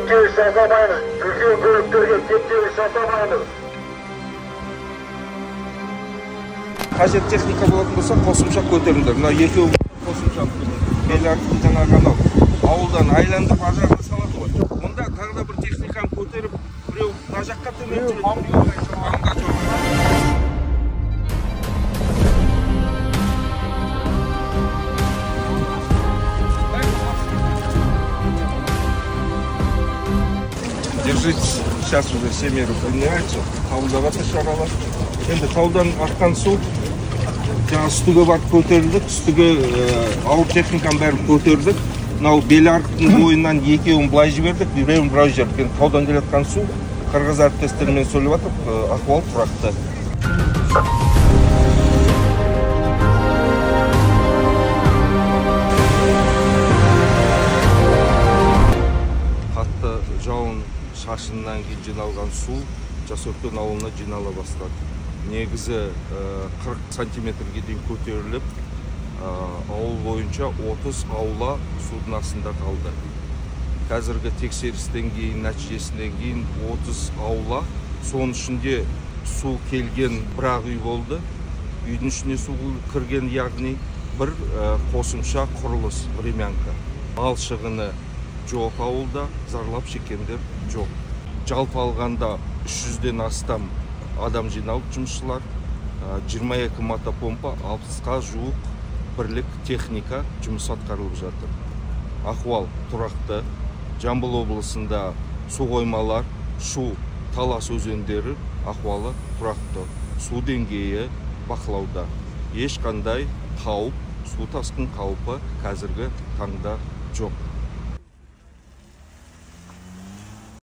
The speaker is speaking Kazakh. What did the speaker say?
кептеліс жасамаймыз. Үлкен көліктерге кептеліс жасамаймыз. Қажет техника болатын болса, қосымша көтеріңдер. Мына екеуі қосымша беларты жаңағы анау ауылдан айландырып ар жағына салады ғой. Мұнда тағы да бір техниканы көтеріп, біреу мына жаққа төмен жүреді, біреу аңға жоғары. Держитесь, сейчас уже все меры принимаются, қабылдаватыр шаралар. Енді таудан аққан су жаңа үстіге барып көтерілдік, үстіге ауыр техниканы бәрін көтердік. Мынау беларықтың бойынан екеуін былай жібердік, біреуін бірау жібердік. Енді таудан келетқан су қырғыз әріптестермен сөйлеп жатып, ахуал тұрақты. Қатты жауын шашыннан кейін жиналған су Жасөркен ауылына жинала бастады. Негізі 40 сантиметрге дейін көтеріліп, ауыл бойынша 30 аула судың астында қалды. Қазіргі тексерістен кейін, нәтижесінен кейін 30 аула, соның ішінде су келген бір-ақ үй болды. Үйдің ішіне су кірген, яғни бір қосымша құрылыс, времянка. Мал шығыны жоқ ауылда, зардап шеккендер жоқ. Жалпы алғанда 300-ден астам адам жиналып жұмысшылар, 22 мотопомпа, 60-қа жуық бірлік техника жұмыс атқарылып жатыр. Ахуал тұрақты. Жамбыл облысында су қоймалар, Шу, Талас өзендері ахуалы тұрақты. Су деңгейі бақылауда. Ешқандай қауіп, су тасқын қаупі қазіргі таңда жоқ.